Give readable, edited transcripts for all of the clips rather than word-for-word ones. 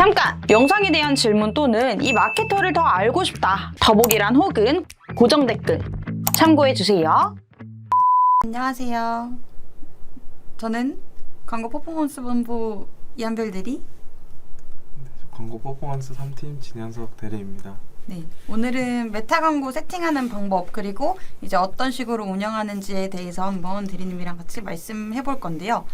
잠깐! 영상에 대한 질문 또는 이 마케터를 더 알고 싶다. 더보기란 혹은 고정 댓글 참고해주세요. 안녕하세요. 저는 광고 퍼포먼스 본부 이한별대리. 광고 퍼포먼스 3팀 진현석 대리입니다. 네, 오늘은 메타 광고 세팅하는 방법 그리고 이제 어떤 식으로 운영하는지에 대해서 한번 대리님이랑 같이 말씀해 볼 건데요.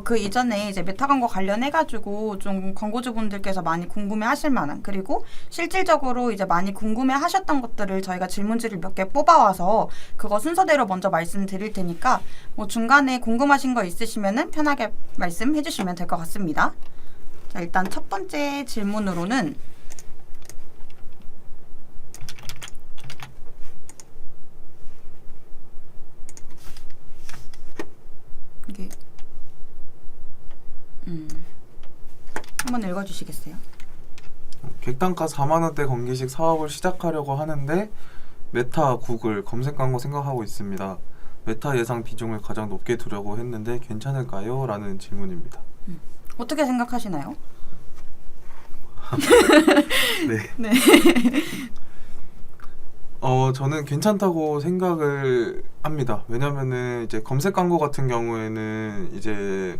그 이전에 이제 메타 광고 관련해가지고 좀 광고주분들께서 많이 궁금해하실 만한 그리고 실질적으로 이제 많이 궁금해하셨던 것들을 저희가 질문지를 몇 개 뽑아와서 그거 순서대로 먼저 말씀드릴 테니까 뭐 중간에 궁금하신 거 있으시면은 편하게 말씀해 주시면 될 것 같습니다. 자, 일단 첫 번째 질문으로는 이게 한번 읽어주시겠어요? 객단가 4만원대 건기식 사업을 시작하려고 하는데 메타, 구글, 검색 광고 생각하고 있습니다. 메타 예상 비중을 가장 높게 두려고 했는데 괜찮을까요? 라는 질문입니다. 어떻게 생각하시나요? 네. 네. 저는 괜찮다고 생각을 합니다. 왜냐면은 이제 검색 광고 같은 경우에는 이제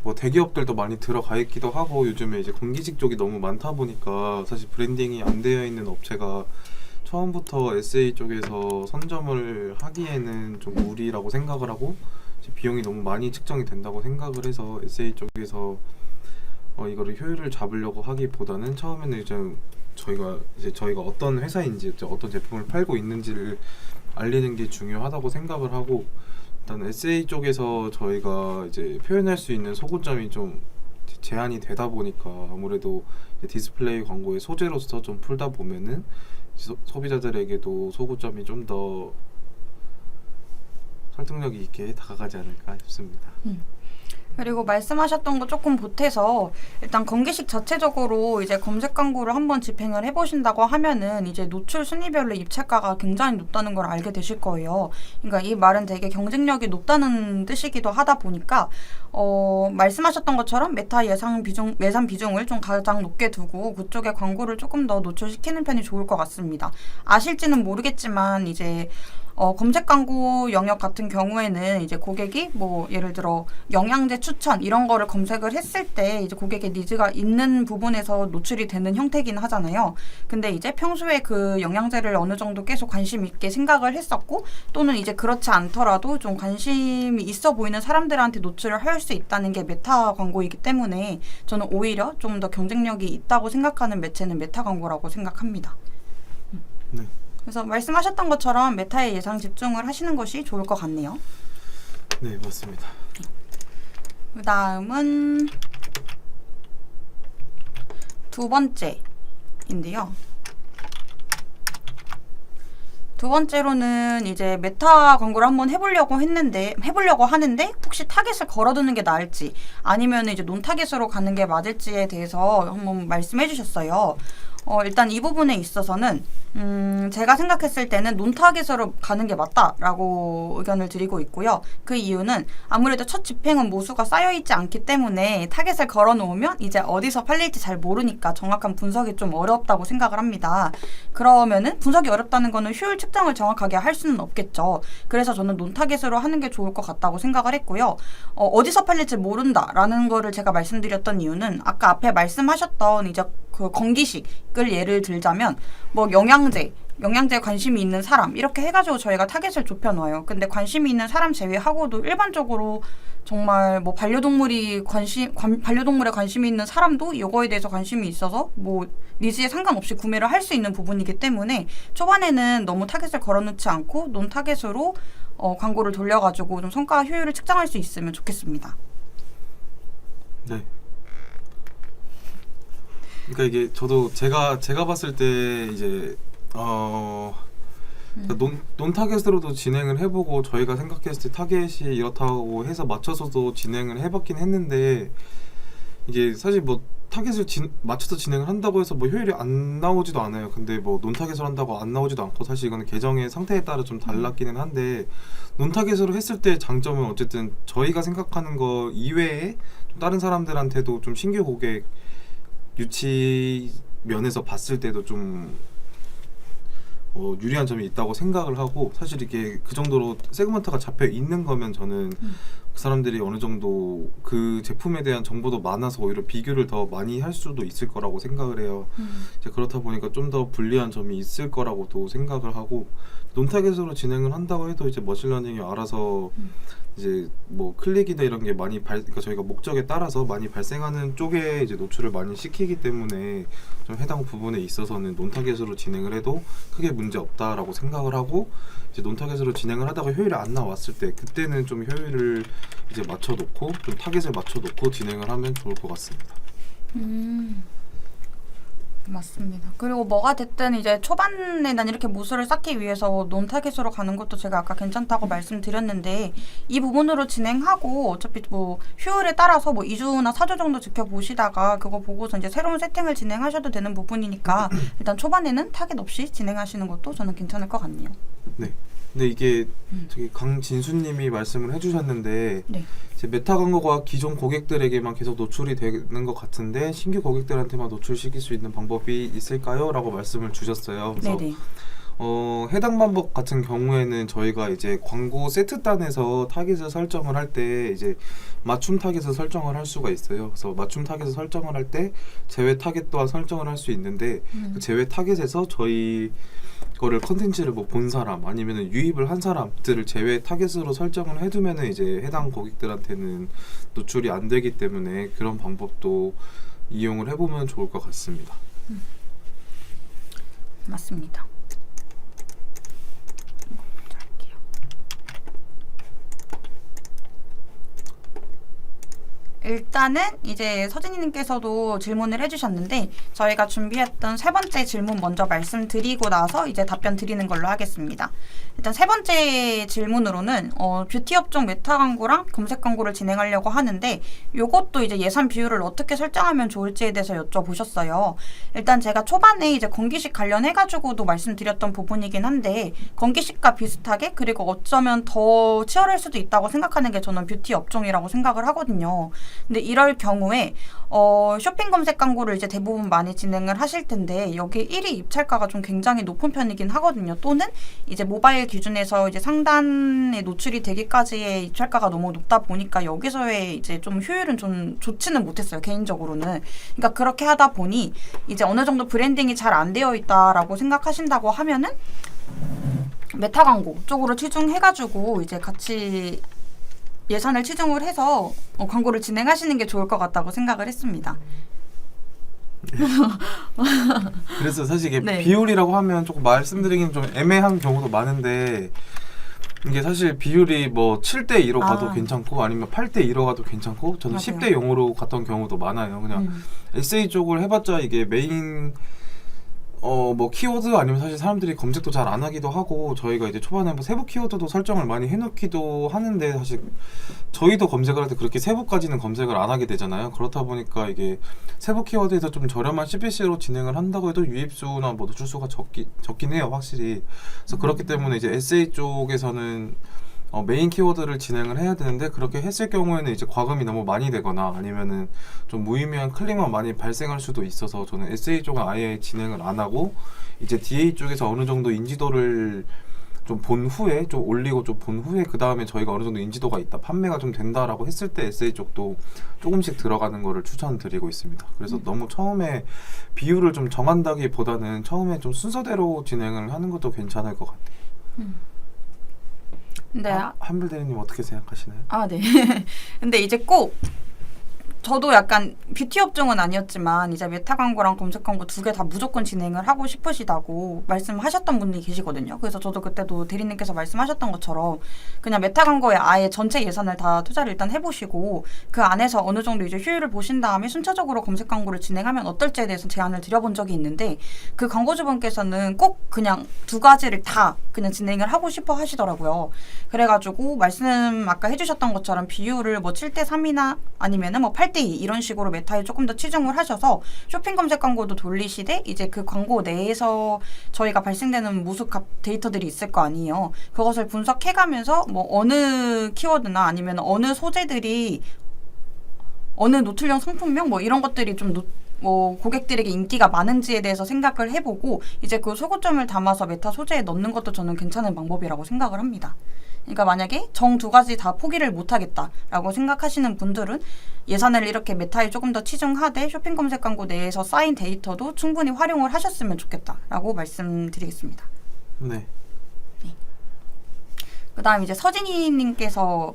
뭐 대기업들도 많이 들어가 있기도 하고 요즘에 이제 건기식 쪽이 너무 많다 보니까 사실 브랜딩이 안 되어 있는 업체가 처음부터 SA 쪽에서 선점을 하기에는 좀 무리라고 생각을 하고 비용이 너무 많이 측정이 된다고 생각을 해서 SA 쪽에서 이거를 효율을 잡으려고 하기보다는 처음에는 저희가 어떤 회사인지 어떤 제품을 팔고 있는지를 알리는 게 중요하다고 생각을 하고 일단 SA 쪽에서 저희가 이제 표현할 수 있는 소구점이 좀 제한이 되다 보니까 아무래도 디스플레이 광고의 소재로서 좀 풀다 보면은 소비자들에게도 소구점이 좀 더 설득력이 있게 다가가지 않을까 싶습니다. 그리고 말씀하셨던 거 조금 보태서 일단 건기식 자체적으로 이제 검색 광고를 한번 집행을 해보신다고 하면은 이제 노출 순위별로 입찰가가 굉장히 높다는 걸 알게 되실 거예요. 그러니까 이 말은 되게 경쟁력이 높다는 뜻이기도 하다 보니까 말씀하셨던 것처럼 메타 예산 비중을 좀 가장 높게 두고 그쪽에 광고를 조금 더 노출시키는 편이 좋을 것 같습니다. 아실지는 모르겠지만 이제 검색 광고 영역 같은 경우에는 이제 고객이 뭐 예를 들어 영양제 추천 이런 거를 검색을 했을 때 이제 고객의 니즈가 있는 부분에서 노출이 되는 형태긴 하잖아요. 근데 이제 평소에 그 영양제를 어느 정도 계속 관심 있게 생각을 했었고 또는 이제 그렇지 않더라도 좀 관심이 있어 보이는 사람들한테 노출을 할 수 있다는 게 메타 광고이기 때문에 저는 오히려 좀 더 경쟁력이 있다고 생각하는 매체는 메타 광고라고 생각합니다. 네. 그래서 말씀하셨던 것처럼 메타에 예상 집중을 하시는 것이 좋을 것 같네요. 네, 맞습니다. 그 다음은 두 번째인데요. 두 번째로는 이제 메타 광고를 한번 해보려고 하는데 혹시 타겟을 걸어두는 게 나을지 아니면 이제 논 타겟으로 가는 게 맞을지에 대해서 한번 말씀해 주셨어요. 일단 이 부분에 있어서는 제가 생각했을 때는 논타겟으로 가는 게 맞다라고 의견을 드리고 있고요. 그 이유는 아무래도 첫 집행은 모수가 쌓여있지 않기 때문에 타겟을 걸어놓으면 이제 어디서 팔릴지 잘 모르니까 정확한 분석이 좀 어렵다고 생각을 합니다. 그러면은 분석이 어렵다는 거는 효율 측정을 정확하게 할 수는 없겠죠. 그래서 저는 논타겟으로 하는 게 좋을 것 같다고 생각을 했고요. 어디서 팔릴지 모른다라는 거를 제가 말씀드렸던 이유는 아까 앞에 말씀하셨던 이제 그 건기식을 예를 들자면 뭐 영양제에 관심이 있는 사람 이렇게 해가지고 저희가 타겟을 좁혀놓아요. 근데 관심이 있는 사람 제외하고도 일반적으로 정말 뭐 반려동물에 관심이 있는 사람도 이거에 대해서 관심이 있어서 뭐 니즈에 상관없이 구매를 할 수 있는 부분이기 때문에 초반에는 너무 타겟을 걸어놓지 않고 논 타겟으로 광고를 돌려가지고 좀 성과 효율을 측정할 수 있으면 좋겠습니다. 네. 그러니까 이게 저도 제가 봤을 때 이제 논 타겟으로도 진행을 해보고 저희가 생각했을 때 타겟이 이렇다고 해서 맞춰서도 진행을 해봤긴 했는데 이게 사실 뭐 타겟을 맞춰서 진행을 한다고 해서 뭐 효율이 안 나오지도 않아요. 근데 뭐 논 타겟을 한다고 안 나오지도 않고 사실 이거는 계정의 상태에 따라 좀 달랐기는 한데 논 타겟으로 했을 때 장점은 어쨌든 저희가 생각하는 거 이외에 좀 다른 사람들한테도 좀 신규 고객 유치 면에서 봤을 때도 좀 유리한 점이 있다고 생각을 하고, 사실 이게 그 정도로 세그먼트가 잡혀 있는 거면 저는 그 사람들이 어느 정도 그 제품에 대한 정보도 많아서 오히려 비교를 더 많이 할 수도 있을 거라고 생각을 해요. 이제 그렇다 보니까 좀 더 불리한 점이 있을 거라고도 생각을 하고, 논타겟으로 진행을 한다고 해도 이제 머신러닝이 알아서 이제 뭐 클릭이나 이런 게 많이 그러니까 저희가 목적에 따라서 많이 발생하는 쪽에 이제 노출을 많이 시키기 때문에 좀 해당 부분에 있어서는 논타겟으로 진행을 해도 크게 문제 없다라고 생각을 하고, 이제 논타겟으로 진행을 하다가 효율이 안 나왔을 때 그때는 좀 효율을 이제 맞춰놓고 좀 타겟을 맞춰놓고 진행을 하면 좋을 것 같습니다. 맞습니다. 그리고 뭐가 됐든 이제 초반에 난 이렇게 모수를 쌓기 위해서 논타겟으로 가는 것도 제가 아까 괜찮다고 말씀드렸는데, 이 부분으로 진행하고 어차피 뭐 효율에 따라서 뭐 2주나 4주 정도 지켜보시다가 그거 보고서 이제 새로운 세팅을 진행하셔도 되는 부분이니까 일단 초반에는 타겟 없이 진행하시는 것도 저는 괜찮을 것 같네요. 네. 근데 이게 저기 강진수님이 말씀을 해주셨는데, 네. 이제 메타 광고가 기존 고객들에게만 계속 노출이 되는 것 같은데 신규 고객들한테만 노출시킬 수 있는 방법이 있을까요? 라고 말씀을 주셨어요. 그래서 네네. 해당 방법 같은 경우에는 저희가 이제 광고 세트단에서 타깃을 설정을 할 때 이제 맞춤 타깃을 설정을 할 수가 있어요. 그래서 맞춤 타깃을 설정을 할 때 제외 타깃 또한 설정을 할 수 있는데, 그 제외 타깃에서 저희 거를 컨텐츠를 뭐 본 사람 아니면 유입을 한 사람들을 제외 타겟으로 설정을 해두면은 이제 해당 고객들한테는 노출이 안 되기 때문에 그런 방법도 이용을 해보면 좋을 것 같습니다. 맞습니다. 일단은 이제 서진이님께서도 질문을 해주셨는데, 저희가 준비했던 세 번째 질문 먼저 말씀드리고 나서 이제 답변 드리는 걸로 하겠습니다. 일단 세 번째 질문으로는 뷰티 업종 메타 광고랑 검색 광고를 진행하려고 하는데, 요것도 이제 예산 비율을 어떻게 설정하면 좋을지에 대해서 여쭤보셨어요. 일단 제가 초반에 이제 건기식 관련해가지고도 말씀드렸던 부분이긴 한데, 건기식과 비슷하게 그리고 어쩌면 더 치열할 수도 있다고 생각하는 게 저는 뷰티 업종이라고 생각을 하거든요. 근데 이럴 경우에 쇼핑 검색 광고를 이제 대부분 많이 진행을 하실 텐데, 여기 1위 입찰가가 좀 굉장히 높은 편이긴 하거든요. 또는 이제 모바일 기준에서 이제 상단에 노출이 되기까지의 입찰가가 너무 높다 보니까 여기서의 이제 좀 효율은 좀 좋지는 못했어요, 개인적으로는. 그러니까 그렇게 하다 보니 이제 어느 정도 브랜딩이 잘 안 되어 있다라고 생각하신다고 하면은 메타 광고 쪽으로 치중해가지고 이제 같이 예산을 치중을 해서 광고를 진행하시는 게 좋을 것 같다고 생각을 했습니다. 그래서 사실 이게 네. 비율이라고 하면 조금 말씀드리긴 좀 애매한 경우도 많은데, 이게 사실 비율이 뭐 7대2로 가도 괜찮고 아니면 8대2로 가도 괜찮고, 저는 맞아요. 10대0으로 갔던 경우도 많아요. 그냥 SA 쪽을 해봤자 이게 메인 뭐 키워드 아니면 사실 사람들이 검색도 잘 안 하기도 하고, 저희가 이제 초반에 뭐 세부 키워드도 설정을 많이 해놓기도 하는데, 사실 저희도 검색을 할 때 그렇게 세부까지는 검색을 안 하게 되잖아요. 그렇다 보니까 이게 세부 키워드에서 좀 저렴한 CPC로 진행을 한다고 해도 유입수나 뭐 노출수가 적긴 해요, 확실히. 그래서 그렇기 때문에 이제 SA 쪽에서는 메인 키워드를 진행을 해야 되는데, 그렇게 했을 경우에는 이제 과금이 너무 많이 되거나 아니면은 좀 무의미한 클릭만 많이 발생할 수도 있어서, 저는 SA 쪽은 아예 진행을 안 하고 이제 DA 쪽에서 어느 정도 인지도를 좀 본 후에 좀 올리고 좀 본 후에 그 다음에 저희가 어느 정도 인지도가 있다, 판매가 좀 된다라고 했을 때 SA 쪽도 조금씩 들어가는 거를 추천드리고 있습니다. 그래서 너무 처음에 비율을 좀 정한다기보다는 처음에 좀 순서대로 진행을 하는 것도 괜찮을 것 같아요. 네. 한별 대리님 어떻게 생각하시나요? 네. 근데 이제 꼭 저도 약간 뷰티 업종은 아니었지만 이제 메타 광고랑 검색 광고 두 개 다 무조건 진행을 하고 싶으시다고 말씀하셨던 분이 계시거든요. 그래서 저도 그때도 대리님께서 말씀하셨던 것처럼 그냥 메타 광고에 아예 전체 예산을 다 투자를 일단 해보시고, 그 안에서 어느 정도 이제 효율을 보신 다음에 순차적으로 검색 광고를 진행하면 어떨지에 대해서 제안을 드려본 적이 있는데, 그 광고주분께서는 꼭 그냥 두 가지를 다 그냥 진행을 하고 싶어 하시더라고요. 그래가지고 말씀 아까 해주셨던 것처럼 비율을 뭐 7대3이나 아니면은 뭐 8대2 이런 식으로 메타에 조금 더 치중을 하셔서 쇼핑 검색 광고도 돌리시되, 이제 그 광고 내에서 저희가 발생되는 무수값 데이터들이 있을 거 아니에요. 그것을 분석해가면서 뭐 어느 키워드나 아니면 어느 소재들이 어느 노출형 상품명 뭐 이런 것들이 좀 뭐 고객들에게 인기가 많은지에 대해서 생각을 해보고 이제 그 소구점을 담아서 메타 소재에 넣는 것도 저는 괜찮은 방법이라고 생각을 합니다. 그러니까 만약에 정 두 가지 다 포기를 못하겠다라고 생각하시는 분들은 예산을 이렇게 메타에 조금 더 치중하되 쇼핑 검색 광고 내에서 쌓인 데이터도 충분히 활용을 하셨으면 좋겠다라고 말씀드리겠습니다. 네. 그다음 이제 서진이님께서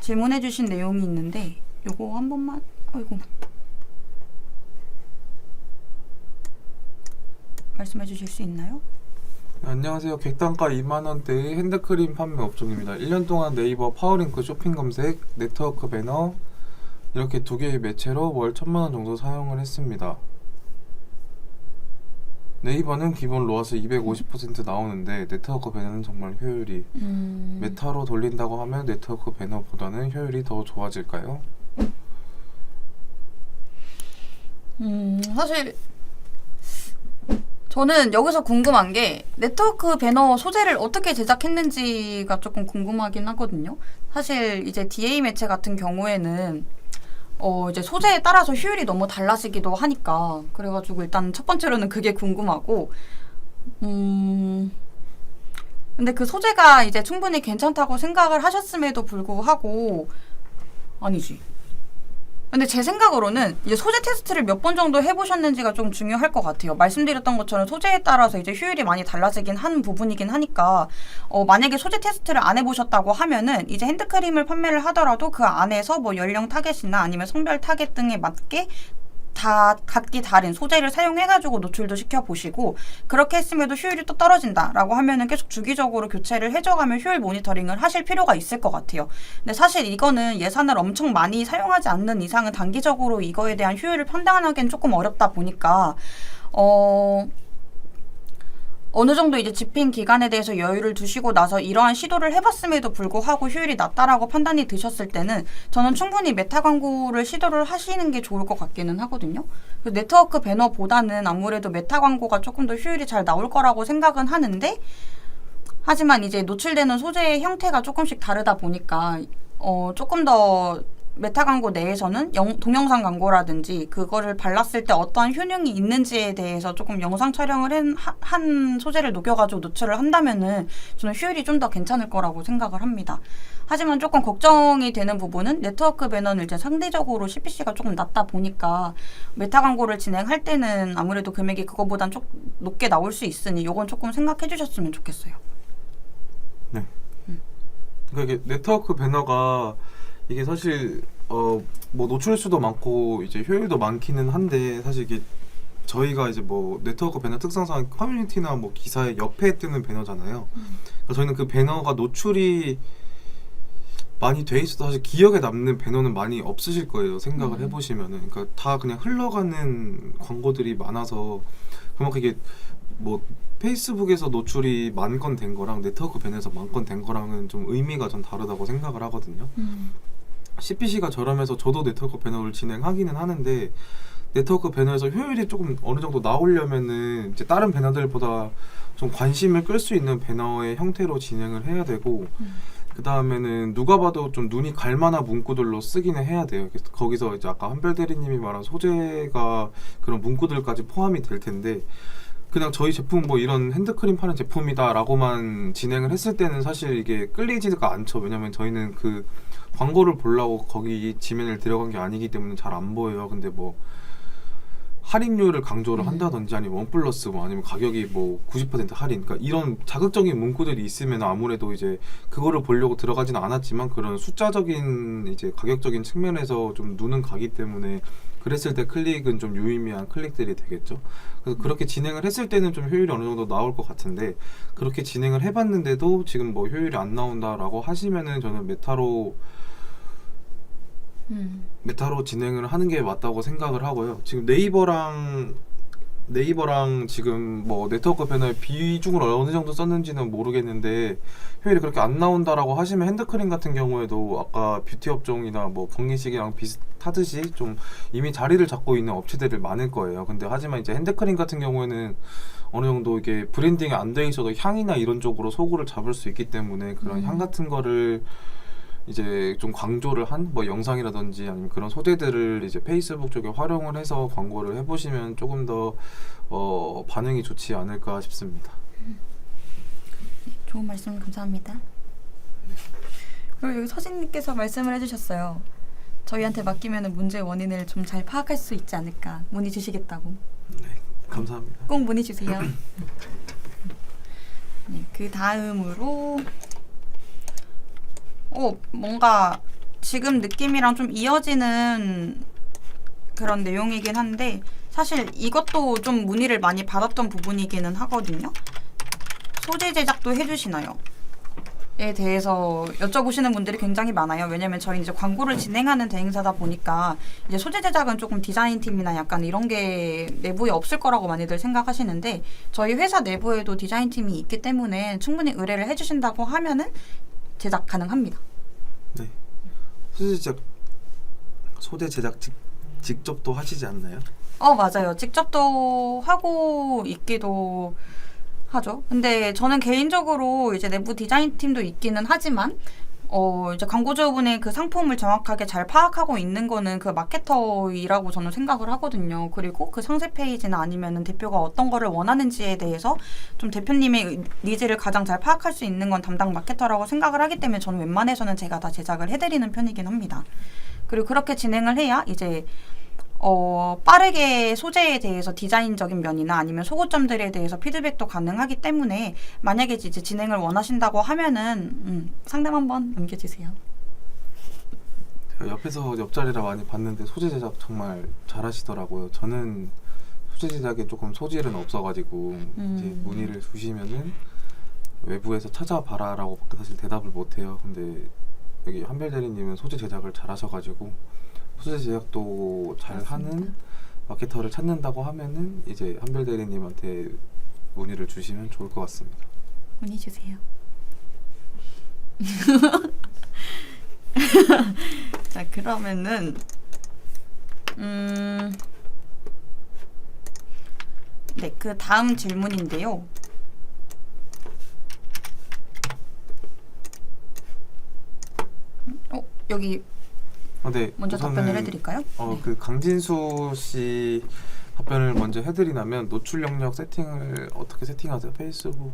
질문해주신 내용이 있는데 요거 한 번만 말씀해주실 수 있나요? 안녕하세요. 객단가 2만원대의 핸드크림 판매 업종입니다. 1년 동안 네이버 파워링크 쇼핑 검색, 네트워크 배너 이렇게 두 개의 매체로 월 1000만원 정도 사용을 했습니다. 네이버는 기본 로아스 250% 나오는데 네트워크 배너는 정말 효율이 메타로 돌린다고 하면 네트워크 배너보다는 효율이 더 좋아질까요? 사실 저는 여기서 궁금한 게 네트워크 배너 소재를 어떻게 제작했는지가 조금 궁금하긴 하거든요. 사실 이제 DA 매체 같은 경우에는 이제 소재에 따라서 효율이 너무 달라지기도 하니까 그래가지고 일단 첫 번째로는 그게 궁금하고 근데 그 소재가 이제 충분히 괜찮다고 생각을 하셨음에도 불구하고 아니지. 근데 제 생각으로는 이제 소재 테스트를 몇 번 정도 해보셨는지가 좀 중요할 것 같아요. 말씀드렸던 것처럼 소재에 따라서 이제 효율이 많이 달라지긴 한 부분이긴 하니까 만약에 소재 테스트를 안 해보셨다고 하면은 이제 핸드크림을 판매를 하더라도 그 안에서 뭐 연령 타겟이나 아니면 성별 타겟 등에 맞게 다 각기 다른 소재를 사용해가지고 노출도 시켜보시고 그렇게 했음에도 효율이 또 떨어진다라고 하면은 계속 주기적으로 교체를 해줘가며 효율 모니터링을 하실 필요가 있을 것 같아요. 근데 사실 이거는 예산을 엄청 많이 사용하지 않는 이상은 단기적으로 이거에 대한 효율을 판단하기엔 조금 어렵다 보니까 어느 정도 이제 집행 기간에 대해서 여유를 두시고 나서 이러한 시도를 해봤음에도 불구하고 효율이 낮다라고 판단이 드셨을 때는 저는 충분히 메타 광고를 시도를 하시는 게 좋을 것 같기는 하거든요. 네트워크 배너보다는 아무래도 메타 광고가 조금 더 효율이 잘 나올 거라고 생각은 하는데 하지만 이제 노출되는 소재의 형태가 조금씩 다르다 보니까 조금 더 메타 광고 내에서는 동영상 광고라든지 그거를 발랐을 때 어떠한 효능이 있는지에 대해서 조금 영상 촬영을 한 소재를 녹여가지고 노출을 한다면은 저는 효율이 좀 더 괜찮을 거라고 생각을 합니다. 하지만 조금 걱정이 되는 부분은 네트워크 배너는 이제 상대적으로 CPC가 조금 낮다 보니까 메타 광고를 진행할 때는 아무래도 금액이 그거보단 좀 높게 나올 수 있으니 요건 조금 생각해 주셨으면 좋겠어요. 네. 그러니까 이게 네트워크 배너가 이게 사실 뭐 노출 수도 많고 이제 효율도 많기는 한데 사실 이게 저희가 이제 뭐 네트워크 배너 특성상 커뮤니티나 뭐 기사에 옆에 뜨는 배너잖아요. 그러니까 저희는 그 배너가 노출이 많이 돼 있어도 사실 기억에 남는 배너는 많이 없으실 거예요. 생각을 해보시면은 그러니까 다 그냥 흘러가는 광고들이 많아서 그만큼 이게 뭐 페이스북에서 노출이 만 건 된 거랑 네트워크 배너에서 만 건 된 거랑은 좀 의미가 좀 다르다고 생각을 하거든요. CPC가 저렴해서 저도 네트워크 배너를 진행하기는 하는데 네트워크 배너에서 효율이 조금 어느 정도 나오려면은 이제 다른 배너들보다 좀 관심을 끌 수 있는 배너의 형태로 진행을 해야 되고 그 다음에는 누가 봐도 좀 눈이 갈 만한 문구들로 쓰기는 해야 돼요. 그래서 거기서 이제 아까 한별 대리님이 말한 소재가 그런 문구들까지 포함이 될 텐데 그냥 저희 제품 뭐 이런 핸드크림 파는 제품이다 라고만 진행을 했을 때는 사실 이게 끌리지가 않죠. 왜냐면 저희는 그 광고를 보려고 거기 지면을 들어간 게 아니기 때문에 잘 안 보여요. 근데 뭐 할인율을 강조를 한다든지 아니면 원 플러스 뭐 아니면 가격이 뭐 90% 할인 그러니까 이런 자극적인 문구들이 있으면 아무래도 이제 그거를 보려고 들어가지는 않았지만 그런 숫자적인 이제 가격적인 측면에서 좀 눈은 가기 때문에 그랬을 때 클릭은 좀 유의미한 클릭들이 되겠죠. 그래서 그렇게 진행을 했을 때는 좀 효율이 어느 정도 나올 것 같은데 그렇게 진행을 해봤는데도 지금 뭐 효율이 안 나온다라고 하시면은 저는 메타로 진행을 하는 게 맞다고 생각을 하고요. 지금 네이버랑 지금 뭐 네트워크 배너의 비중을 어느 정도 썼는지는 모르겠는데 효율이 그렇게 안 나온다라고 하시면 핸드크림 같은 경우에도 아까 뷰티 업종이나 뭐 건기식이랑 비슷하듯이 좀 이미 자리를 잡고 있는 업체들이 많을 거예요. 근데 하지만 이제 핸드크림 같은 경우에는 어느 정도 이게 브랜딩이 안 돼 있어도 향이나 이런 쪽으로 소구를 잡을 수 있기 때문에 그런 향 같은 거를 이제 좀 강조를 한 뭐 영상이라든지 아니면 그런 소재들을 이제 페이스북 쪽에 활용을 해서 광고를 해보시면 조금 더 반응이 좋지 않을까 싶습니다. 좋은 말씀 감사합니다. 그리고 여기 서진님께서 말씀을 해주셨어요. 저희한테 맡기면 문제의 원인을 좀 잘 파악할 수 있지 않을까. 문의 주시겠다고. 네, 감사합니다. 꼭 문의 주세요. 네, 그 다음으로 뭔가 지금 느낌이랑 좀 이어지는 그런 내용이긴 한데 사실 이것도 좀 문의를 많이 받았던 부분이기는 하거든요. 소재 제작도 해주시나요? 에 대해서 여쭤보시는 분들이 굉장히 많아요. 왜냐면 저희 이제 광고를 진행하는 대행사다 보니까 이제 소재 제작은 조금 디자인 팀이나 약간 이런 게 내부에 없을 거라고 많이들 생각하시는데 저희 회사 내부에도 디자인 팀이 있기 때문에 충분히 의뢰를 해주신다고 하면은 제작 가능합니다. 네. 소재 제작 직접 또 하시지 않나요? 맞아요. 직접도 하고 있기도 하죠. 근데 저는 개인적으로 이제 내부 디자인 팀도 있기는 하지만 이제 광고주분의 그 상품을 정확하게 잘 파악하고 있는 거는 그 마케터이라고 저는 생각을 하거든요. 그리고 그 상세 페이지나 아니면은 대표가 어떤 거를 원하는지에 대해서 좀 대표님의 니즈를 가장 잘 파악할 수 있는 건 담당 마케터라고 생각을 하기 때문에 저는 웬만해서는 제가 다 제작을 해드리는 편이긴 합니다. 그리고 그렇게 진행을 해야 이제 빠르게 소재에 대해서 디자인적인 면이나 아니면 소구점들에 대해서 피드백도 가능하기 때문에 만약에 이제 진행을 원하신다고 하면은 상담 한번 남겨주세요. 제가 옆에서 옆자리라 많이 봤는데 소재 제작 정말 잘하시더라고요. 저는 소재 제작에 조금 소질은 없어가지고 이제 문의를 주시면은 외부에서 찾아봐라라고 사실 대답을 못해요. 근데 여기 한별 대리님은 소재 제작을 잘하셔가지고 소재 제작도 잘하는 마케터를 찾는다고 하면은 이제 한별 대리님한테 문의를 주시면 좋을 것 같습니다. 문의 주세요. 자, 그러면은 네, 그 다음 질문인데요. 여기 네, 먼저 답변을 해드릴까요? 네. 그 강진수 씨 답변을 먼저 해드리자면 노출 영역 세팅을 어떻게 세팅하세요? 페이스북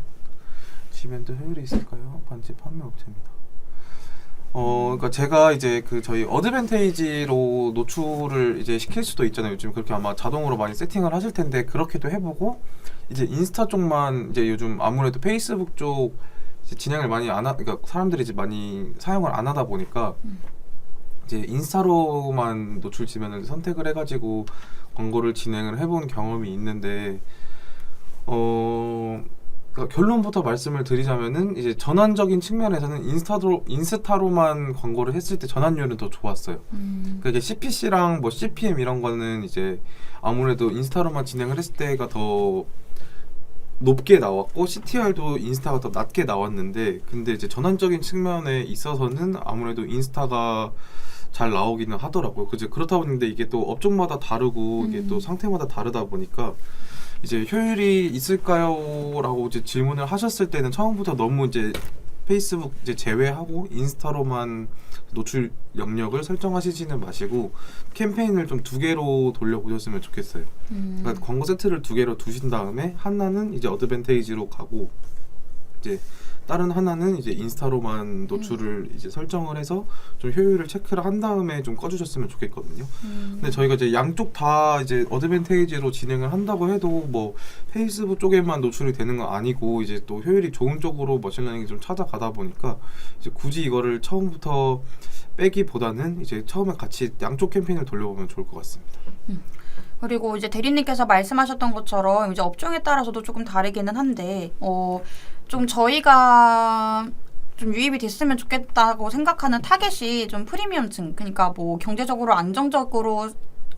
지면도 효율이 있을까요? 반지 판매 업체입니다. 그러니까 제가 이제 그 저희 어드밴테이지로 노출을 이제 시킬 수도 있잖아요. 요즘 그렇게 아마 자동으로 많이 세팅을 하실 텐데 그렇게도 해보고 이제 인스타 쪽만 이제 요즘 아무래도 페이스북 쪽 이제 진행을 많이 그러니까 사람들이 이제 많이 사용을 안 하다 보니까 이제 인스타로만 노출 지면을 선택을 해가지고 광고를 진행을 해본 경험이 있는데 그러니까 결론부터 말씀을 드리자면은 이제 전환적인 측면에서는 인스타로만 광고를 했을 때 전환율은 더 좋았어요. 그러니까 이게 CPC랑 뭐 CPM 이런 거는 이제 아무래도 인스타로만 진행을 했을 때가 더 높게 나왔고 CTR도 인스타가 더 낮게 나왔는데 근데 이제 전환적인 측면에 있어서는 아무래도 인스타가 잘 나오기는 하더라고요. 그렇다 보는데 이게 또 업종마다 다르고 이게 또 상태마다 다르다 보니까 이제 효율이 있을까요? 라고 이제 질문을 하셨을 때는 처음부터 너무 이제 페이스북 이제 제외하고 인스타로만 노출 영역을 설정하시지는 마시고 캠페인을 좀 2개로 돌려보셨으면 좋겠어요. 그러니까 광고 세트를 2개로 두신 다음에 하나는 이제 어드밴테이지로 가고 이제 다른 하나는 이제 인스타로만 노출을 이제 설정을 해서 좀 효율을 체크를 한 다음에 좀 꺼주셨으면 좋겠거든요. 근데 저희가 이제 양쪽 다 이제 어드밴테이지로 진행을 한다고 해도 뭐 페이스북 쪽에만 노출이 되는 건 아니고 이제 또 효율이 좋은 쪽으로 머신러닝이 좀 찾아가다 보니까 이제 굳이 이거를 처음부터 빼기보다는 이제 처음에 같이 양쪽 캠페인을 돌려보면 좋을 것 같습니다. 그리고 이제 대리님께서 말씀하셨던 것처럼 이제 업종에 따라서도 조금 다르기는 한데 좀 저희가 좀 유입이 됐으면 좋겠다고 생각하는 타겟이 좀 프리미엄층, 그러니까 뭐 경제적으로 안정적으로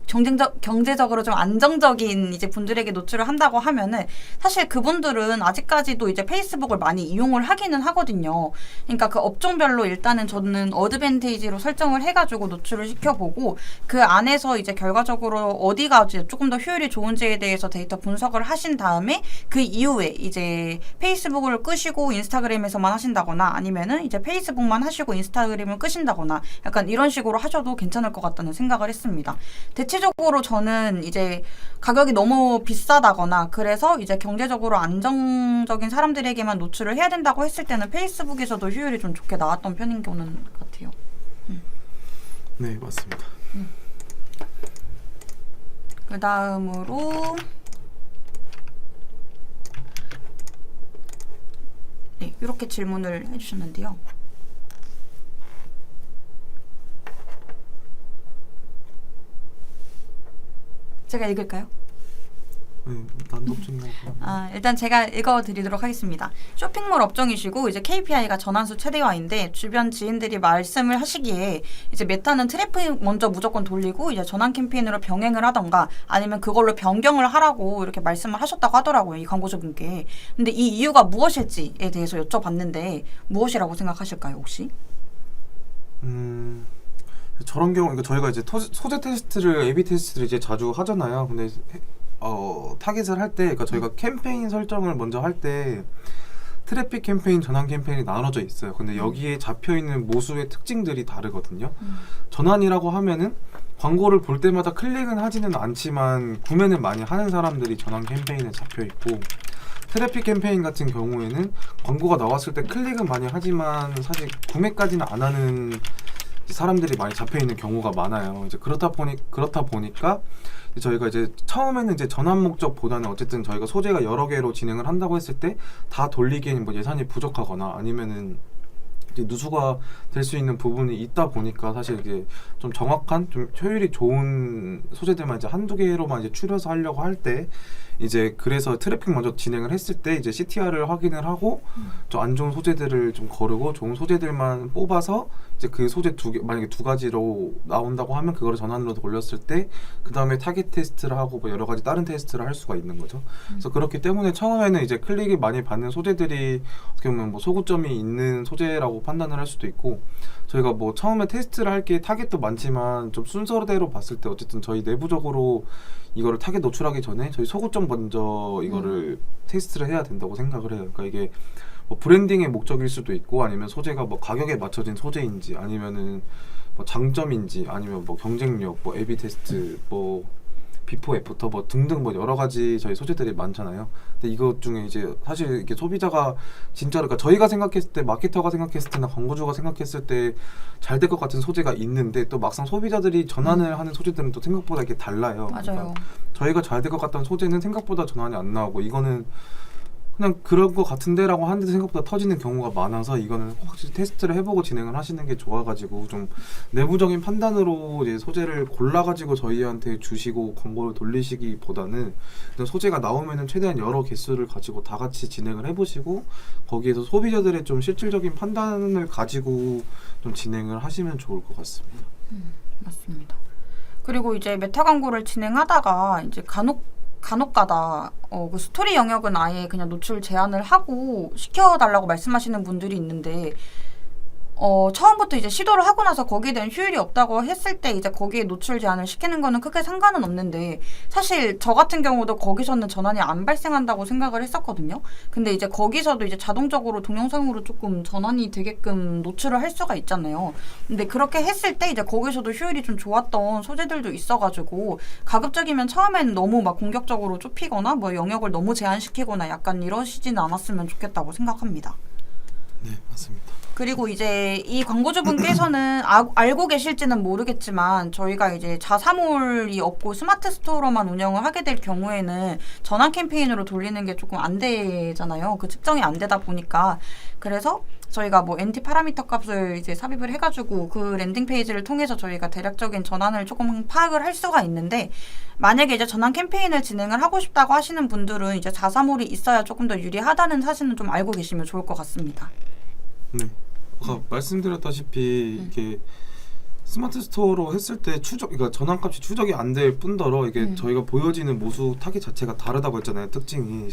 경제적으로 좀 안정적인 이제 분들에게 노출을 한다고 하면은 사실 그분들은 아직까지도 이제 페이스북을 많이 이용을 하기는 하거든요. 그러니까 그 업종별로 일단은 저는 어드밴테이지로 설정을 해가지고 노출을 시켜보고 그 안에서 이제 결과적으로 어디가 이제 조금 더 효율이 좋은지에 대해서 데이터 분석을 하신 다음에 그 이후에 이제 페이스북을 끄시고 인스타그램에서만 하신다거나 아니면은 이제 페이스북만 하시고 인스타그램을 끄신다거나 약간 이런 식으로 하셔도 괜찮을 것 같다는 생각을 했습니다. 대체적으로 저는 이제 가격이 너무 비싸다거나 그래서 이제 경제적으로 안정적인 사람들에게만 노출을 해야 된다고 했을 때는 페이스북에서도 효율이 좀 좋게 나왔던 편인 경우는 같아요. 네, 맞습니다. 그 다음으로 네, 이렇게 질문을 해주셨는데요. 제가 읽을까요? 네, 난독증이라고. 일단 제가 읽어드리도록 하겠습니다. 쇼핑몰 업종이시고 이제 KPI가 전환수 최대화인데 주변 지인들이 말씀을 하시기에 이제 메타는 트래픽 먼저 무조건 돌리고 이제 전환 캠페인으로 병행을 하던가 아니면 그걸로 변경을 하라고 이렇게 말씀을 하셨다고 하더라고요. 이 광고주분께. 근데 이 이유가 무엇일지에 대해서 여쭤봤는데 무엇이라고 생각하실까요, 혹시? 저런 경우, 그러니까 저희가 이제 소재 테스트를, A/B 테스트를 이제 자주 하잖아요. 근데 타겟을 할 때, 그러니까 저희가 캠페인 설정을 먼저 할 때 트래픽 캠페인, 전환 캠페인이 나눠져 있어요. 근데 여기에 잡혀 있는 모수의 특징들이 다르거든요. 전환이라고 하면은 광고를 볼 때마다 클릭은 하지는 않지만 구매는 많이 하는 사람들이 전환 캠페인에 잡혀 있고, 트래픽 캠페인 같은 경우에는 광고가 나왔을 때 클릭은 많이 하지만 사실 구매까지는 안 하는 사람들이 많이 잡혀 있는 경우가 많아요. 이제 그렇다 보니까 저희가 이제 처음에는 이제 전환 목적보다는 어쨌든 저희가 소재가 여러 개로 진행을 한다고 했을 때 다 돌리기에는 뭐 예산이 부족하거나 아니면은 이제 누수가 될 수 있는 부분이 있다 보니까 사실 이제 좀 정확한 좀 효율이 좋은 소재들만 이제 한두 개로만 이제 추려서 하려고 할 때 이제 그래서 트래픽 먼저 진행을 했을 때 이제 CTR을 확인을 하고 좀 안 좋은 소재들을 좀 거르고 좋은 소재들만 뽑아서 이제 그 소재 만약에 두 가지로 나온다고 하면 그거를 전환으로 돌렸을 때 그 다음에 타겟 테스트를 하고 뭐 여러 가지 다른 테스트를 할 수가 있는 거죠. 그래서 그렇기 때문에 처음에는 이제 클릭이 많이 받는 소재들이 어떻게 보면 뭐 소구점이 있는 소재라고 판단을 할 수도 있고, 저희가 뭐 처음에 테스트를 할 게 타겟도 많지만 좀 순서대로 봤을 때 어쨌든 저희 내부적으로 이거를 타겟 노출하기 전에 저희 소구점 먼저 이거를 테스트를 해야 된다고 생각을 해요. 그러니까 이게 뭐 브랜딩의 목적일 수도 있고 아니면 소재가 뭐 가격에 맞춰진 소재인지 아니면은 뭐 장점인지 아니면 뭐 경쟁력, 뭐 A/B 테스트, 뭐 비포 애프터 뭐 등등 뭐 여러 가지 저희 소재들이 많잖아요. 근데 이것 중에 이제 사실 이게 소비자가 진짜로, 그러니까 저희가 생각했을 때, 마케터가 생각했을 때나 광고주가 생각했을 때 잘 될 것 같은 소재가 있는데 또 막상 소비자들이 전환을 하는 소재들은 또 생각보다 이게 달라요. 맞아요. 그러니까 저희가 잘 될 것 같다는 소재는 생각보다 전환이 안 나오고 이거는 그냥 그런 것 같은데라고 하는데 생각보다 터지는 경우가 많아서 이거는 확실히 테스트를 해보고 진행을 하시는 게 좋아가지고 좀 내부적인 판단으로 이제 소재를 골라가지고 저희한테 주시고 광고를 돌리시기보다는 소재가 나오면은 최대한 여러 개수를 가지고 다 같이 진행을 해보시고 거기에서 소비자들의 좀 실질적인 판단을 가지고 좀 진행을 하시면 좋을 것 같습니다. 맞습니다. 그리고 이제 메타 광고를 진행하다가 이제 간혹가다 그 스토리 영역은 아예 그냥 노출 제한을 하고 시켜달라고 말씀하시는 분들이 있는데 처음부터 이제 시도를 하고 나서 거기에 대한 효율이 없다고 했을 때 이제 거기에 노출 제한을 시키는 거는 크게 상관은 없는데 사실 저 같은 경우도 거기서는 전환이 안 발생한다고 생각을 했었거든요. 근데 이제 거기서도 이제 자동적으로 동영상으로 조금 전환이 되게끔 노출을 할 수가 있잖아요. 근데 그렇게 했을 때 이제 거기서도 효율이 좀 좋았던 소재들도 있어가지고 가급적이면 처음엔 너무 막 공격적으로 좁히거나 뭐 영역을 너무 제한시키거나 약간 이러시지는 않았으면 좋겠다고 생각합니다. 네, 맞습니다. 그리고 이제 이 광고주분께서는 알고 계실지는 모르겠지만 저희가 이제 자사몰이 없고 스마트 스토어로만 운영을 하게 될 경우에는 전환 캠페인으로 돌리는 게 조금 안 되잖아요. 그 측정이 안 되다 보니까. 그래서 저희가 뭐 NT 파라미터 값을 이제 삽입을 해가지고 그 랜딩 페이지를 통해서 저희가 대략적인 전환을 조금 파악을 할 수가 있는데, 만약에 이제 전환 캠페인을 진행을 하고 싶다고 하시는 분들은 이제 자사몰이 있어야 조금 더 유리하다는 사실은 좀 알고 계시면 좋을 것 같습니다. 네. 아까 말씀드렸다시피 이게 스마트 스토어로 했을 때 그러니까 전환값이 추적이 안 될 뿐더러 이게 저희가 보여지는 모수 타깃 자체가 다르다고 했잖아요. 특징이.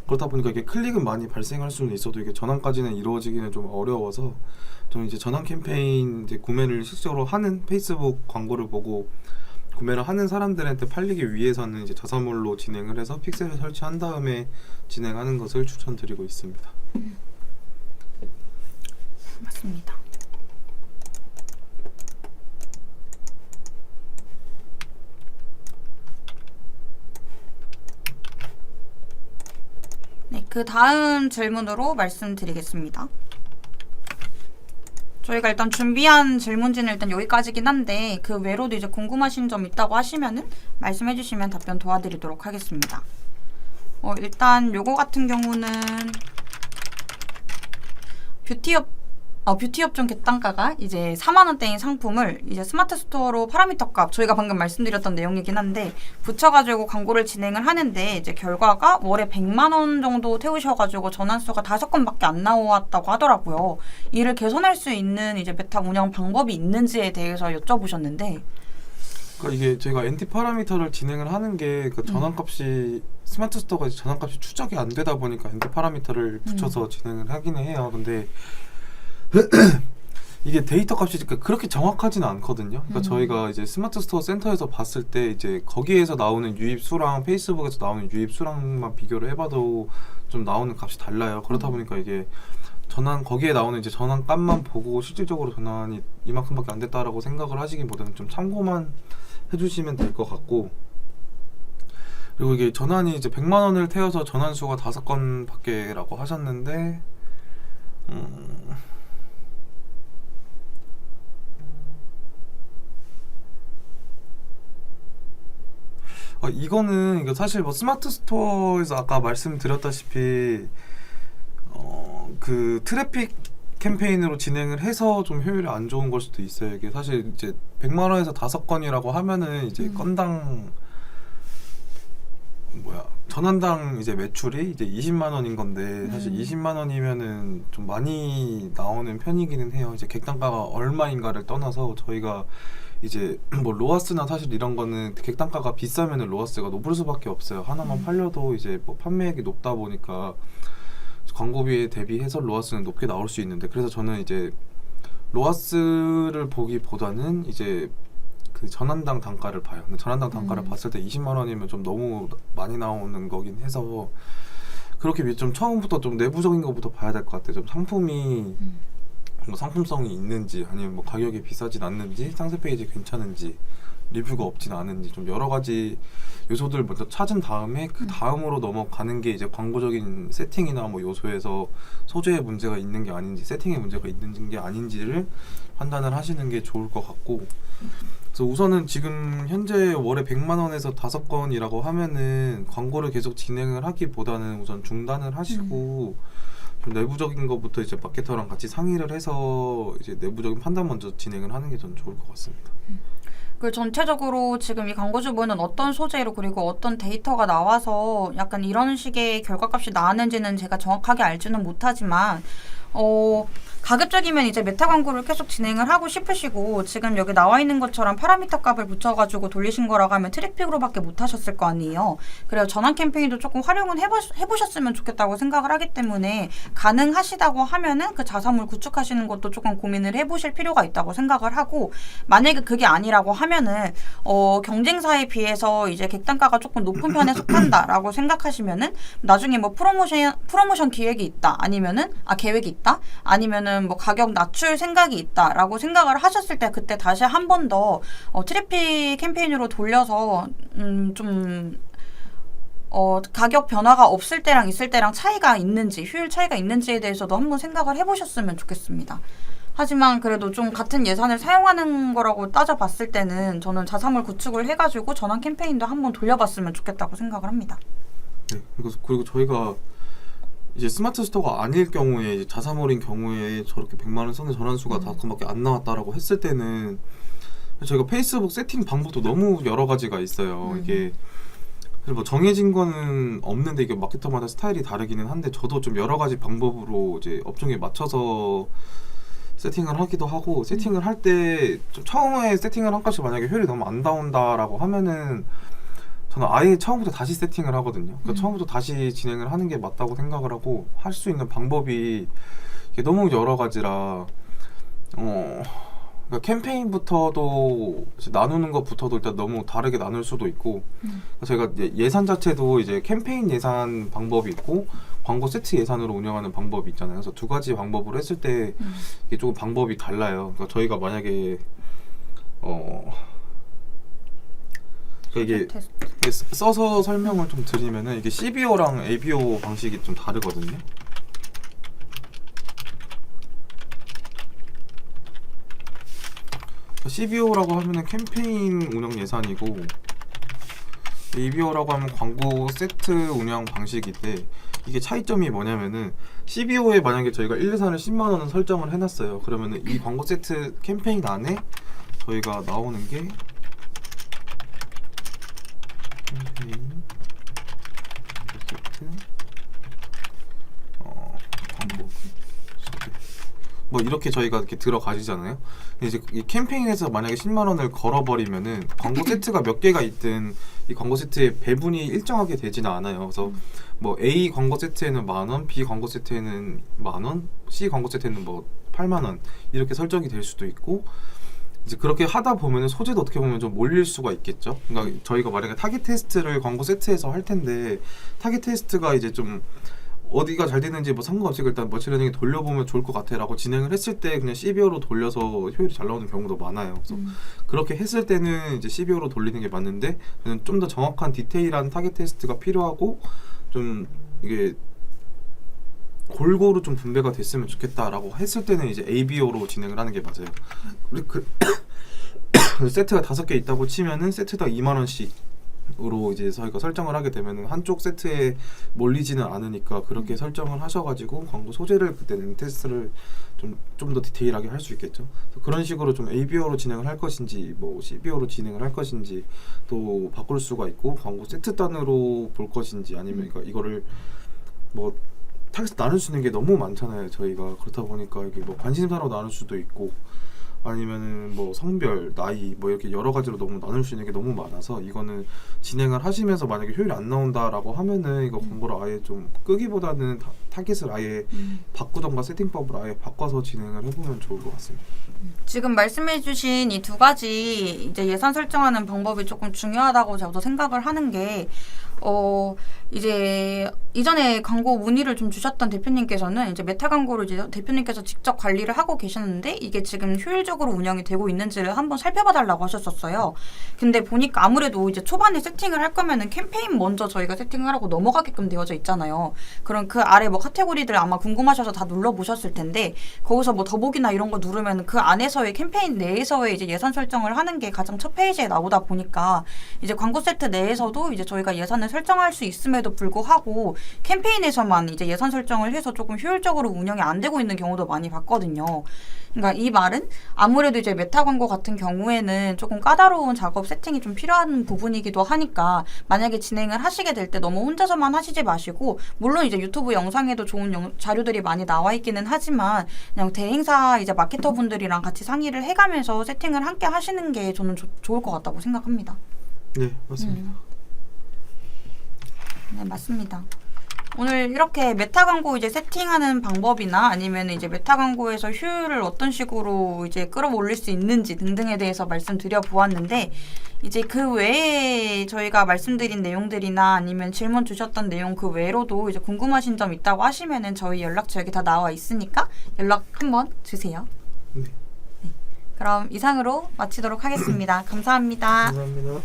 그렇다 보니까 이게 클릭은 많이 발생할 수는 있어도 이게 전환까지는 이루어지기는 좀 어려워서 저는 이제 전환 캠페인 이제 구매를 실제로 하는 페이스북 광고를 보고 구매를 하는 사람들한테 팔리기 위해서는 이제 자사몰로 진행을 해서 픽셀을 설치한 다음에 진행하는 것을 추천드리고 있습니다. 맞습니다. 네, 그 다음 질문으로 말씀드리겠습니다. 저희가 일단 준비한 질문지는 일단 여기까지긴 한데 그 외로도 이제 궁금하신 점 있다고 하시면은 말씀해 주시면 답변 도와드리도록 하겠습니다. 일단 요거 같은 경우는 뷰티 업종 객단가가 이제 4만 원대인 상품을 이제 스마트 스토어로 파라미터 값 저희가 방금 말씀드렸던 내용이긴 한데 붙여가지고 광고를 진행을 하는데 이제 결과가 월에 100만 원 정도 태우셔가지고 전환수가 5건밖에 안 나왔다고 하더라고요. 이를 개선할 수 있는 이제 메타 운영 방법이 있는지에 대해서 여쭤보셨는데. 그러니까 이게 저희가 NT 파라미터를 진행을 하는 게 그 전환값이 스마트 스토어가 전환값이 추적이 안 되다 보니까 NT 파라미터를 붙여서 진행을 하기는 해요. 근데 이게 데이터 값이 그렇게 정확하지는 않거든요. 그러니까 저희가 이제 스마트 스토어 센터에서 봤을 때 이제 거기에서 나오는 유입 수랑 페이스북에서 나오는 유입 수랑만 비교를 해봐도 좀 나오는 값이 달라요. 그렇다 보니까 이게 거기에 나오는 이제 전환 값만 보고 실질적으로 전환이 이만큼밖에 안 됐다라고 생각을 하시기보다는 좀 참고만 해주시면 될 것 같고, 그리고 이게 전환이 이제 100만 원을 태워서 전환 수가 5건밖에라고 하셨는데 이거 사실 뭐 스마트 스토어에서 아까 말씀드렸다시피 그 트래픽 캠페인으로 진행을 해서 좀 효율이 안 좋은 걸 수도 있어요. 이게 사실 이제 100만 원에서 5건이라고 하면은 이제 건당 전환당 이제 매출이 이제 20만 원인 건데 사실 20만 원이면은 좀 많이 나오는 편이기는 해요. 이제 객단가가 얼마인가를 떠나서 저희가 이제 뭐 로아스나 사실 이런 거는 객단가가 비싸면은 로아스가 높을 수밖에 없어요. 하나만 팔려도 이제 뭐 판매액이 높다 보니까 광고비에 대비해서 로아스는 높게 나올 수 있는데, 그래서 저는 이제 로아스를 보기보다는 이제 그 전환당 단가를 봐요. 근데 전환당 단가를 봤을 때 20만 원이면 좀 너무 많이 나오는 거긴 해서 그렇게 좀 처음부터 좀 내부적인 것부터 봐야 될 것 같아요. 좀 상품이 뭐 상품성이 있는지, 아니면 뭐 가격이 비싸진 않는지, 상세 페이지 괜찮은지, 리뷰가 없진 않은지, 좀 여러 가지 요소들 먼저 찾은 다음에 그 다음으로 넘어가는 게 이제 광고적인 세팅이나 뭐 요소에서 소재에 문제가 있는 게 아닌지, 세팅에 문제가 있는 게 아닌지를 판단을 하시는 게 좋을 것 같고, 그래서 우선은 지금 현재 월에 100만 원에서 5건이라고 하면은 광고를 계속 진행을 하기보다는 우선 중단을 하시고 좀 내부적인 것부터 이제 마케터랑 같이 상의를 해서 이제 내부적인 판단 먼저 진행을 하는 게 전 좋을 것 같습니다. 그 전체적으로 지금 이 광고주분은 어떤 소재로 그리고 어떤 데이터가 나와서 약간 이런 식의 결과값이 나왔는지는 제가 정확하게 알지는 못하지만 가급적이면 이제 메타 광고를 계속 진행을 하고 싶으시고 지금 여기 나와 있는 것처럼 파라미터 값을 붙여가지고 돌리신 거라고 하면 트래픽으로밖에 못 하셨을 거 아니에요. 그래서 전환 캠페인도 조금 활용은 해보셨으면 좋겠다고 생각을 하기 때문에 가능하시다고 하면은 그 자사몰 구축하시는 것도 조금 고민을 해보실 필요가 있다고 생각을 하고, 만약에 그게 아니라고 하면은 경쟁사에 비해서 이제 객단가가 조금 높은 편에 속한다라고 생각하시면은 나중에 뭐 프로모션 기획이 있다, 아니면은 계획이 있다, 아니면은 뭐 가격 낮출 생각이 있다라고 생각을 하셨을 때 그때 다시 한 번 더 트래픽 캠페인으로 돌려서 가격 변화가 없을 때랑 있을 때랑 차이가 있는지, 효율 차이가 있는지에 대해서도 한번 생각을 해보셨으면 좋겠습니다. 하지만 그래도 좀 같은 예산을 사용하는 거라고 따져봤을 때는 저는 자사몰 구축을 해가지고 전환 캠페인도 한번 돌려봤으면 좋겠다고 생각을 합니다. 네, 그리고 저희가 이제 스마트 스토어가 아닐 경우에, 이제 자사몰인 경우에 저렇게 100만 원 선의 전환수가 5건밖에 안 나왔다라고 했을 때는 저희가 페이스북 세팅 방법도 너무 여러 가지가 있어요. 이게 뭐 정해진 거는 없는데 이게 마케터마다 스타일이 다르기는 한데 저도 좀 여러 가지 방법으로 이제 업종에 맞춰서 세팅을 하기도 하고 세팅을 할 때 좀 처음에 세팅을 한 값이 만약에 효율이 너무 안 나온다라고 하면은 저는 아예 처음부터 다시 세팅을 하거든요. 그러니까 처음부터 다시 진행을 하는 게 맞다고 생각을 하고 할 수 있는 방법이 이게 너무 여러 가지라 그러니까 캠페인부터도 나누는 것부터도 일단 너무 다르게 나눌 수도 있고 저희가 예산 자체도 이제 캠페인 예산 방법이 있고 광고 세트 예산으로 운영하는 방법이 있잖아요. 그래서 두 가지 방법으로 했을 때 이게 조금 방법이 달라요. 그러니까 저희가 만약에 이게 써서 설명을 좀 드리면은 이게 CBO랑 ABO 방식이 좀 다르거든요. CBO라고 하면은 캠페인 운영 예산이고 ABO라고 하면 광고 세트 운영 방식인데 이게 차이점이 뭐냐면은 CBO에 만약에 저희가 1, 2사를 10만 원을 설정을 해놨어요. 그러면은 이 광고 세트 캠페인 안에 저희가 나오는 게 캠페인 세트 광고 뭐 이렇게 저희가 이렇게 들어가시잖아요. 근데 이제 이 캠페인에서 만약에 10만 원을 걸어버리면은 광고 세트가 몇 개가 있든 이 광고 세트의 배분이 일정하게 되지는 않아요. 그래서 뭐 A 광고 세트에는 10,000원, B 광고 세트에는 10,000원, C 광고 세트에는 뭐 80,000원 이렇게 설정이 될 수도 있고 이제 그렇게 하다 보면은 소재도 어떻게 보면 좀 몰릴 수가 있겠죠. 그러니까 저희가 만약에 타깃 테스트를 광고 세트에서 할 텐데 타깃 테스트가 이제 좀 어디가 잘 되는지 뭐 상관없이 일단 머신러닝에 돌려보면 좋을 것 같아라고 진행을 했을 때 그냥 CBO로 돌려서 효율이 잘 나오는 경우도 많아요. 그래서 그렇게 했을 때는 이제 CBO로 돌리는 게 맞는데 좀 더 정확한 디테일한 타겟 테스트가 필요하고 좀 이게 골고루 좀 분배가 됐으면 좋겠다라고 했을 때는 이제 ABO로 진행을 하는 게 맞아요. 우리 세트가 5개 있다고 치면은 세트당 2만 원씩으로 이제 저희가 설정을 하게 되면은 한쪽 세트에 몰리지는 않으니까 그렇게 설정을 하셔가지고 광고 소재를 그때는 테스트를 좀 더 디테일하게 할 수 있겠죠. 그런 식으로 좀 ABO로 진행을 할 것인지 뭐 CBO로 진행을 할 것인지 또 바꿀 수가 있고 광고 세트 단으로 볼 것인지 아니면 그러니까 이거를 뭐 타겟 나눌 수 있는 게 너무 많잖아요. 저희가 그렇다 보니까 이게 뭐 관심사로 나눌 수도 있고 아니면은 뭐 성별, 나이 뭐 이렇게 여러 가지로 너무 나눌 수 있는 게 너무 많아서 이거는 진행을 하시면서 만약에 효율이 안 나온다라고 하면은 이거 광고를 아예 좀 끄기보다는 타겟을 아예 바꾸던가 세팅법을 아예 바꿔서 진행을 해보면 좋을 것 같습니다. 지금 말씀해주신 이 두 가지 이제 예산 설정하는 방법이 조금 중요하다고 저도 생각을 하는 게 이제 이전에 광고 문의를 좀 주셨던 대표님께서는 이제 메타 광고를 이제 대표님께서 직접 관리를 하고 계셨는데 이게 지금 효율적으로 운영이 되고 있는지를 한번 살펴봐 달라고 하셨었어요. 근데 보니까 아무래도 이제 초반에 세팅을 할 거면은 캠페인 먼저 저희가 세팅을 하고 넘어가게끔 되어져 있잖아요. 그럼 그 아래 뭐 카테고리들 아마 궁금하셔서 다 눌러보셨을 텐데 거기서 뭐 더보기나 이런 거 누르면 그 안에서의 캠페인 내에서의 이제 예산 설정을 하는 게 가장 첫 페이지에 나오다 보니까 이제 광고 세트 내에서도 이제 저희가 예산을 설정할 수 있음에도 불구하고 캠페인에서만 이제 예산 설정을 해서 조금 효율적으로 운영이 안 되고 있는 경우도 많이 봤거든요. 그러니까 이 말은 아무래도 이제 메타 광고 같은 경우에는 조금 까다로운 작업 세팅이 좀 필요한 부분이기도 하니까 만약에 진행을 하시게 될 때 너무 혼자서만 하시지 마시고 물론 이제 유튜브 영상에도 좋은 자료들이 많이 나와 있기는 하지만 그냥 대행사 이제 마케터 분들이랑 같이 상의를 해가면서 세팅을 함께 하시는 게 저는 좋을 것 같다고 생각합니다. 네, 맞습니다. 네, 맞습니다. 오늘 이렇게 메타 광고 이제 세팅하는 방법이나 아니면 이제 메타 광고에서 효율을 어떤 식으로 이제 끌어올릴 수 있는지 등등에 대해서 말씀드려 보았는데 이제 그 외에 저희가 말씀드린 내용들이나 아니면 질문 주셨던 내용 그 외로도 이제 궁금하신 점 있다고 하시면은 저희 연락처 여기 다 나와 있으니까 연락 한번 주세요. 네. 네. 그럼 이상으로 마치도록 하겠습니다. 감사합니다. 감사합니다.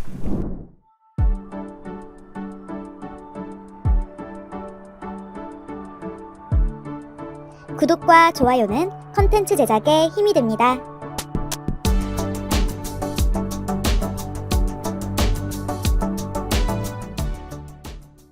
구독과 좋아요는 컨텐츠 제작에 힘이 됩니다.